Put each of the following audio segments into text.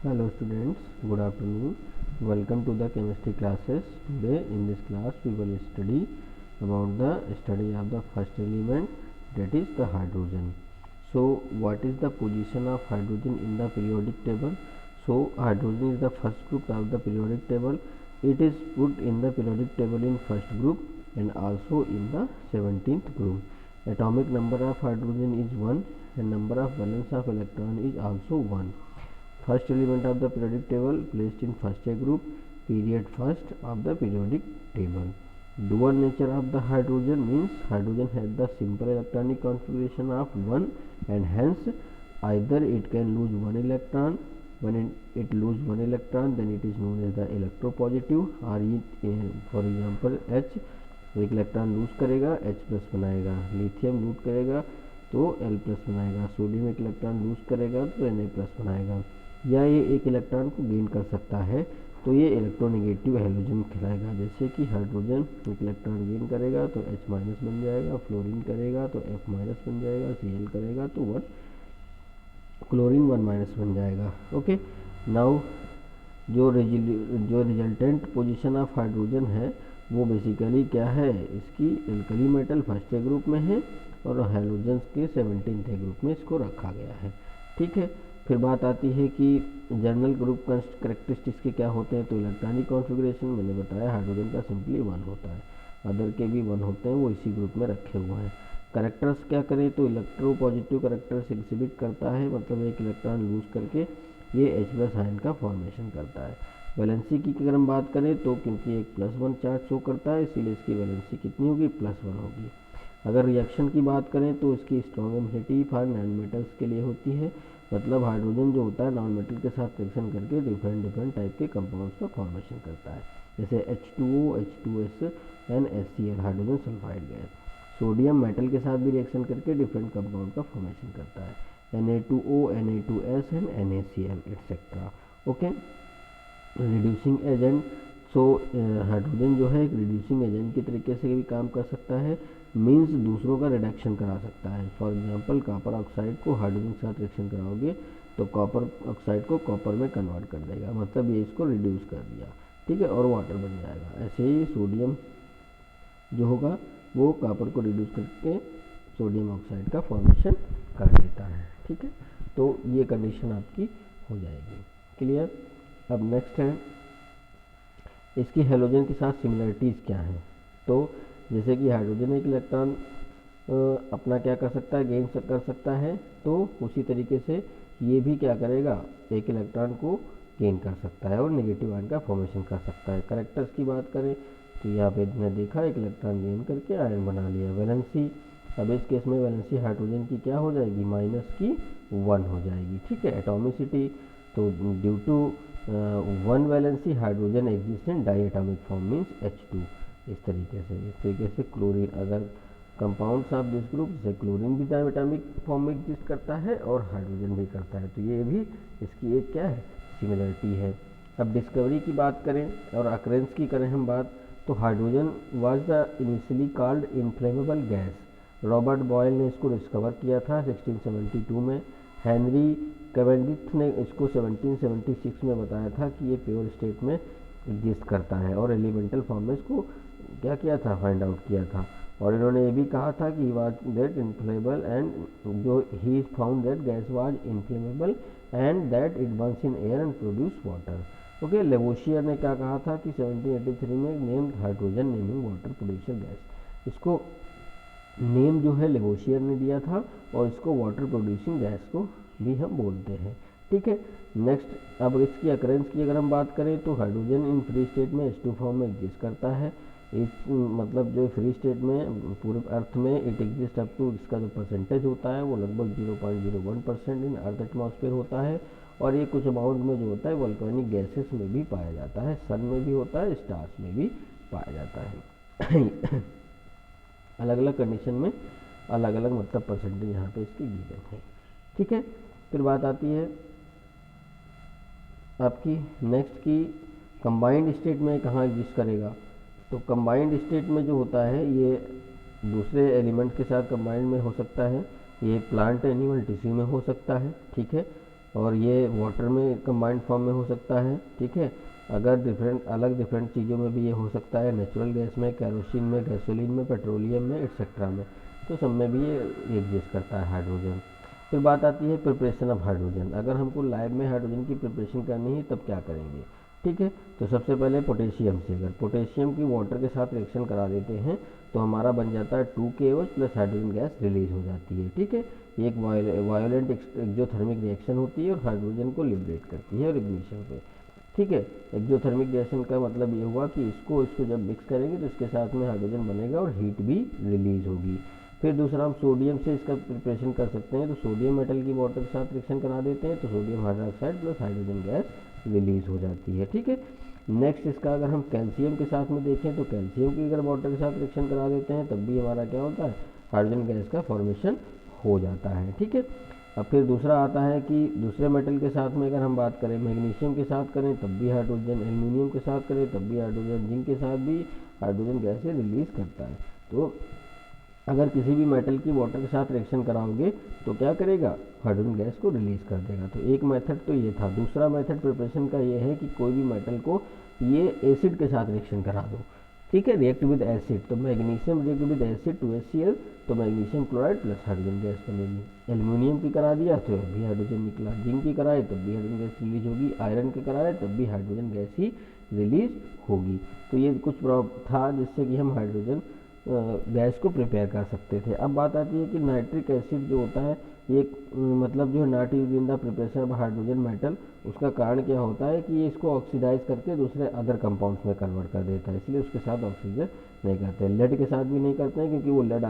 Hello students, good afternoon. Welcome to the chemistry classes. Today in this class we will study about the study of the first element, that is the hydrogen. So what is the position of hydrogen in the periodic table? So hydrogen is the first group of the periodic table. It is put in the periodic table in first group and also in the 17th group. Atomic number of hydrogen is 1 and number of valence of electron is also 1. First element of the periodic table placed in first A group, period first of the periodic table. Dual nature of the hydrogen means hydrogen has the simple electronic configuration of 1 and hence either it can lose 1 electron. When it loses 1 electron, then it is known as the electropositive, or for example H एक electron lose करेगा H plus बनाएगा, lithium loose करेगा तो L plus बनाएगा, sodium एक electron lose करेगा तो Na plus बनाएगा, या ये एक इलेक्ट्रॉन को गेन कर सकता है तो ये इलेक्ट्रोनेगेटिव हैलोजन कहलाएगा। जैसे कि हाइड्रोजन एक इलेक्ट्रॉन गेन करेगा तो H माइनस बन जाएगा, फ्लोरीन करेगा तो F माइनस बन जाएगा, Cl करेगा तो 1 क्लोरीन 1 माइनस बन जाएगा। ओके, नाउ जो रिजल्टेंट पोजीशन ऑफ हाइड्रोजन है वो बेसिकली क्या है, इसकी alkali metal first A group में है और हैलोजन्स के 17th ग्रुप में इसको रखा गया है। ठीक है, फिर बात आती है कि जनरल ग्रुप करेक्टरिस्टिक्स के क्या होते हैं। तो इलेक्ट्रॉनिक कॉन्फ़िगरेशन मैंने बताया हाइड्रोजन का सिंपली 1 होता है, अदर के भी 1 होते हैं, वो इसी ग्रुप में रखे हुए हैं। करेक्टर्स क्या करें तो इलेक्ट्रोपॉजिटिव करेक्टर्स एग्जिबिट करता है, मतलब एक इलेक्ट्रॉन लूज करके ये H+ आयन का फॉर्मेशन करता है। वैलेंसी की अगर हम बात करें तो क्योंकि एक +1 चार्ज शो करता है इसीलिए इसकी वैलेंसी कितनी होगी, +1 होगी। अगर रिएक्शन की बात करें तो इसकी strong affinity for non metals के लिए होती है, मतलब हाइड्रोजन जो होता है नॉन मेटल के साथ रिएक्शन करके डिफरेंट टाइप के कंपाउंड्स का फॉर्मेशन करता है, जैसे H2O, H2S and HCl hydrogen sulphide gas. Sodium metal के साथ भी रिएक्शन करके डिफरेंट कंपाउंड का फॉर्मेशन करता है, Na2O, Na2S and NaCl etcetera. Okay, reducing agent, so hydrogen जो है एक रिड्यूसिंग एजेंट की तरीके से भी काम कर सकता है, मीन्स दूसरों का रिडक्शन करा सकता है। फॉर एग्जांपल कॉपर ऑक्साइड को हाइड्रोजन के साथ रिएक्शन कराओगे तो कॉपर ऑक्साइड को कॉपर में कन्वर्ट कर देगा, मतलब ये इसको रिड्यूस कर दिया, ठीक है, और वाटर बन जाएगा। ऐसे ही सोडियम जो होगा वो कॉपर को रिड्यूस करके सोडियम ऑक्साइड का फॉर्मेशन कर देता है। ठीक है, तो ये कंडीशन आपकी हो जाएगी। क्लियर। अब नेक्स्ट है इसकी हेलोजन के साथ सिमिलरिटीज़ क्या हैं। तो जैसे कि हाइड्रोजन एक इलेक्ट्रॉन अपना क्या कर सकता है, गेन कर सकता है, तो उसी तरीके से ये भी क्या करेगा, एक इलेक्ट्रॉन को गेन कर सकता है और नेगेटिव आयन का फॉर्मेशन कर सकता है। करेक्टर्स की बात करें तो यहाँ पे ने देखा एक इलेक्ट्रॉन गेन करके आयन बना लिया। वैलेंसी, अब इस केस में वैलेंसी हाइड्रोजन की क्या हो जाएगी, -1 हो जाएगी। ठीक है, एटॉमिसिटी, तो due to 1 valency hydrogen exist in diatomic form means H2। इस तरीके से क्लोरीन, अगर कंपाउंड्स ऑफ दिस ग्रुप जैसे क्लोरीन भी डाइएटॉमिक फॉर्म में एग्जिस्ट करता है और हाइड्रोजन भी करता है, तो ये भी इसकी एक क्या है, सिमिलरिटी है। अब डिस्कवरी की बात करें और अक्रेंस की करें हम बात, तो hydrogen was the initially called inflammable gas. Robert Boyle ने इसको डिस्कवर किया था 1672 में। हेनरी कैवेंडिश ने इसको 1776 में बताया था कि ये प्योर स्टेट में एग्जिस्ट करता है, और एलिमेंटल फॉर्म में इसको क्या किया था, फाइंड आउट किया था। और इन्होंने ये भी कहा था कि वाज दैट इनफ्लेमेबल एंड जो he found that gas was inflammable and that it Burns in air and produce water. Okay, Lavoisier ने क्या कहा था कि 1783 में name hydrogen naming water producer gas, इसको नेम जो है लेवोशियर ने दिया था और इसको वाटर प्रोड्यूसिंग गैस को भी हम बोलते हैं। ठीक है, नेक्स्ट अब इसकी अकरेंस की अगर हम बात करें तो हाइड्रोजन इन फ्री स्टेट में H2 फॉर्म में एग्जिस्ट करता है। इस मतलब जो फ्री स्टेट में पूरे अर्थ में इट एग्जिस्ट अप टू, इसका जो परसेंटेज होता है वो लगभग 0.01% इन अर्थ एटमॉस्फेयर होता है, और ये कुछ अमाउंट में जो होता है वोल्केनिक गैसेस में भी पाया जाता है, सन में भी होता है, स्टार्स में भी पाया जाता है। अलग अलग कंडीशन में अलग अलग मतलब परसेंटेज यहाँ पे इसकी गिवन है। ठीक है, फिर बात आती है आपकी नेक्स्ट की कंबाइंड स्टेट में कहाँ एग्जिस्ट करेगा। तो कंबाइंड स्टेट में जो होता है ये दूसरे एलिमेंट के साथ कंबाइंड में हो सकता है, ये प्लांट एनिमल टिश्यू में हो सकता है। ठीक है, और ये वाटर में कंबाइंड फॉर्म में हो सकता है, ठीक है। अगर डिफरेंट चीज़ों में भी ये हो सकता है, नेचुरल गैस में, कैरोसिन में, गैसोलीन में, पेट्रोलियम में, एक्सेट्रा में, तो सब में भी ये एग्जिस्ट करता है हाइड्रोजन। फिर बात आती है प्रिपरेशन ऑफ हाइड्रोजन। अगर हमको लैब में हाइड्रोजन की प्रिपरेशन करनी है तब क्या करेंगे, ठीक है। तो सबसे पहले पोटेशियम से, अगर पोटेशियम की वाटर के साथ रिएक्शन करा देते हैं तो हमारा बन जाता है 2KO plus hydrogen gas release हो जाती है, ठीक है। ये एक वायोलेंट एक्सोथर्मिक रिएक्शन होती है और हाइड्रोजन को लिबरेट करती है और इग्निशन पे, ठीक है। एक्सोथर्मिक रिएक्शन का मतलब ये हुआ कि इसको जब मिक्स करेंगे तो इसके साथ में हाइड्रोजन बनेगा और हीट भी रिलीज होगी। फिर दूसरा हम सोडियम से इसका प्रिपरेशन कर सकते हैं, तो सोडियम मेटल की वाटर के साथ रिएक्शन करा देते हैं तो sodium hydroxide plus hydrogen gas release हो जाती है, ठीक है। नेक्स्ट इसका अगर हम कैल्शियम के साथ में देखें तो कैल्शियम की अगर वाटर के साथ रिएक्शन करा देते हैं तब भी हमारा क्या होता है, हाइड्रोजन गैस का फॉर्मेशन हो जाता है, ठीक है। अब फिर दूसरा आता है कि दूसरे मेटल के साथ में अगर हम बात करें, मैग्नीशियम के साथ करें तब भी हाइड्रोजन, एल्यूमिनियम के साथ करें तब भी हाइड्रोजन, जिंक के साथ भी हाइड्रोजन गैस रिलीज करता है। तो अगर किसी भी मेटल की वाटर के साथ रिएक्शन कराओगे तो क्या करेगा, हाइड्रोजन गैस को रिलीज कर देगा। तो एक मेथड तो ये था। दूसरा मेथड प्रिपरेशन का ये है कि कोई भी मेटल को ये एसिड के साथ रिएक्शन करा दो, ठीक है, रिएक्ट विद एसिड। तो magnesium react with acid 2HCl, तो magnesium chloride plus hydrogen gas बनेगी। एल्यूमिनियम की करा दिया तो भी हाइड्रोजन निकला, जिंक की कराए तब भी हाइड्रोजन गैस रिलीज होगी, आयरन की कराए तब भी हाइड्रोजन गैस ही रिलीज होगी। तो ये कुछ था जिससे कि हम हाइड्रोजन गैस को प्रिपेयर कर सकते थे। अब बात आती है कि नाइट्रिक एसिड जो होता है ये मतलब जो not used in the preparation of hydrogen metal, उसका कारण क्या होता है कि ये इसको ऑक्सीडाइज करके दूसरे अदर कंपाउंड्स में कन्वर्ट कर देता है, इसलिए उसके साथ ऑक्सीजन नहीं करते। लेड के साथ भी नहीं करते हैं क्योंकि वो लेड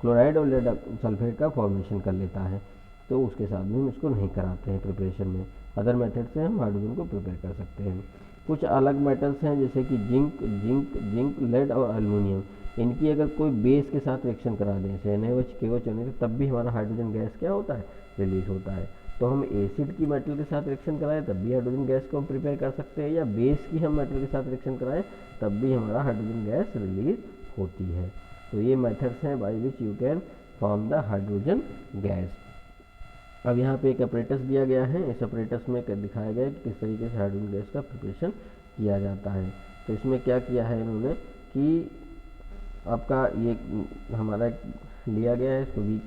क्लोराइड और लेड सल्फेट का फॉर्मेशन कर लेता है, तो उसके साथ भी हम इसको नहीं कराते हैं प्रिपरेशन में। अदर मेथड से हम हाइड्रोजन को प्रिपेयर कर सकते हैं। कुछ अलग मेटल्स हैं जैसे कि जिंक, लेड और एल्युमिनियम, इनकी अगर कोई बेस के साथ रिएक्शन करा दें जैसे NaOH KOH तब भी हमारा हाइड्रोजन गैस क्या होता है, रिलीज होता है। तो हम एसिड की मेटल के साथ रिएक्शन कराएं तब भी हाइड्रोजन गैस को हम प्रिपेयर कर सकते हैं, या बेस की हम मेटल के साथ रिएक्शन कराएं तब भी हमारा हाइड्रोजन गैस रिलीज होती है। तो ये मेथड्स हैं by which you can form the hydrogen gas. अब यहाँ पे एक अपरेटस दिया गया है, इस अपरेटस में दिखाया गया है कि किस तरीके से हाइड्रोजन गैस का प्रिपरेशन किया जाता है। तो इसमें क्या किया है इन्होंने कि आपका ये हमारा लिया गया है,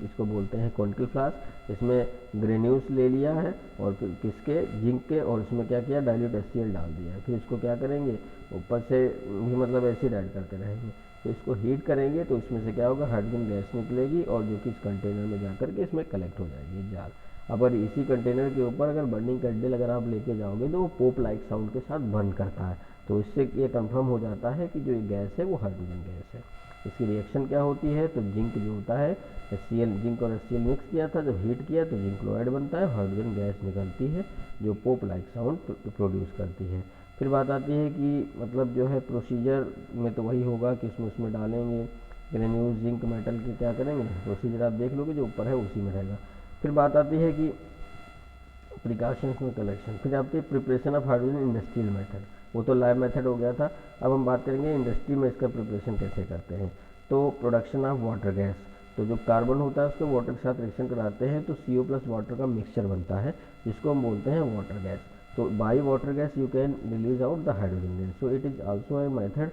इसको बोलते हैं कॉन्केव फ्लास्क। इसमें ग्रेन्यूल्स ले लिया है और फिर किसके, जिंक के, और इसमें क्या किया, डाइल्यूट HCl डाल दिया है। फिर इसको क्या करेंगे, ऊपर से भी मतलब एसिड ऐड करते रहेंगे, तो इसको हीट करेंगे तो इसमें से क्या होगा, हाइड्रोजन गैस निकलेगी और जो कि इस कंटेनर में जाकर के इसमें कलेक्ट हो जाएगी जाल। अगर इसी कंटेनर के ऊपर अगर बर्निंग कैंडल अगर आप लेके जाओगे तो वो पोप लाइक साउंड के साथ बर्न करता है, तो इससे ये कंफर्म हो जाता है कि जो ये गैस है वो हाइड्रोजन गैस है। इसकी रिएक्शन क्या होती है, तो जिंक जो होता है जिंक और HCl मिक्स किया था, जब हीट किया तो जिंक क्लोराइड बनता है, हाइड्रोजन गैस निकलती है जो पोप लाइक साउंड प्रोड्यूस करती है। फिर बात आती है कि मतलब जो है प्रोसीजर में तो वही होगा कि उसमें डालेंगे ग्रेन्यूल्स जिंक मेटल के, क्या करेंगे, प्रोसीजर आप देख लोगे जो ऊपर है उसी में रहेगा। फिर बात आती है कि प्रिकॉशंस में कलेक्शन। फिर आती है preparation of hydrogen industrial method, वो तो लैब मेथड हो गया था। अब हम बात करेंगे इंडस्ट्री में इसका प्रिपरेशन कैसे करते हैं। तो प्रोडक्शन ऑफ वाटर गैस, तो जो कार्बन होता है उसको वाटर के साथ रिएक्शन कराते हैं तो CO प्लस वाटर का मिक्सचर बनता है जिसको हम बोलते हैं वाटर गैस। तो by water gas you can release out the hydrogen gas. So it is also a method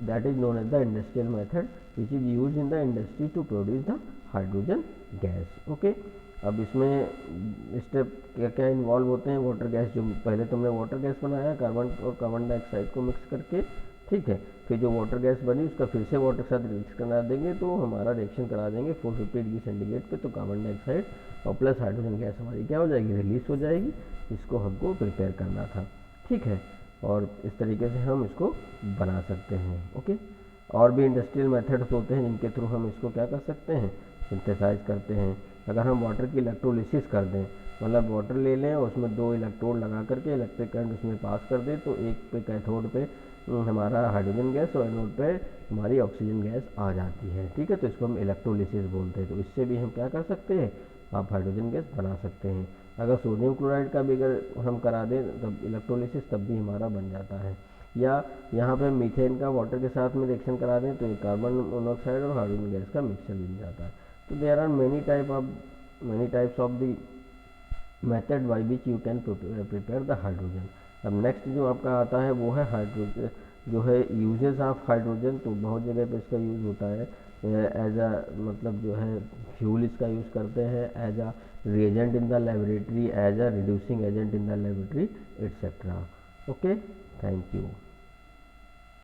that is known as the industrial method which is used in the industry to produce the hydrogen gas. Okay, अब इसमें step क्या क्या involve होते हैं। Water gas, जो पहले तुमने water gas बनाया कार्बन और कार्बन डाइऑक्साइड को मिक्स करके, ठीक है, फिर जो वाटर गैस बनी उसका फिर से वाटर के साथ रिएक्शन करा देंगे तो हमारा रिएक्शन करा देंगे 450 डिग्री सेंटीग्रेड पे, तो कार्बन डाइऑक्साइड और प्लस हाइड्रोजन गैस हमारी क्या हो जाएगी, रिलीज हो जाएगी। इसको हमको प्रिपेयर करना था, ठीक है, और इस तरीके से हम इसको बना सकते हैं। ओके, और भी इंडस्ट्रियल मेथड्स होते हैं जिनके थ्रू हम इसको क्या कर सकते हैं, सिंथेसाइज करते हैं। अगर हम वाटर की इलेक्ट्रोलिसिस कर दें, मतलब वाटर ले लें और उसमें 2 इलेक्ट्रोड लगा करके इलेक्ट्रिक करंट उसमें पास कर दें, तो एक पे कैथोड पे हमारा हाइड्रोजन गैस और एनोड पे हमारी ऑक्सीजन गैस आ जाती है, ठीक है, तो इसको हम इलेक्ट्रोलिसिस बोलते हैं। तो इससे भी हम क्या कर सकते हैं, आप हाइड्रोजन गैस बना सकते हैं। अगर सोडियम क्लोराइड का भी अगर हम करा दें तब इलेक्ट्रोलिसिस तब भी हमारा बन जाता है। या यहाँ पे मीथेन का वाटर के साथ में रिएक्शन करा दें तो ये कार्बन मोनोऑक्साइड और हाइड्रोजन गैस का मिक्सचर बन जाता है। तो there are many types of the method by which you can prepare the hydrogen. अब नेक्स्ट जो आपका आता है वो है हाइड्रोजन, जो है यूजेस ऑफ हाइड्रोजन। तो बहुत जगह पे इसका यूज़ होता है एज अ, मतलब जो है फ्यूल इसका यूज़ करते हैं, as a reagent in the laboratory, as a reducing agent in the laboratory etcetera. Okay, thank you.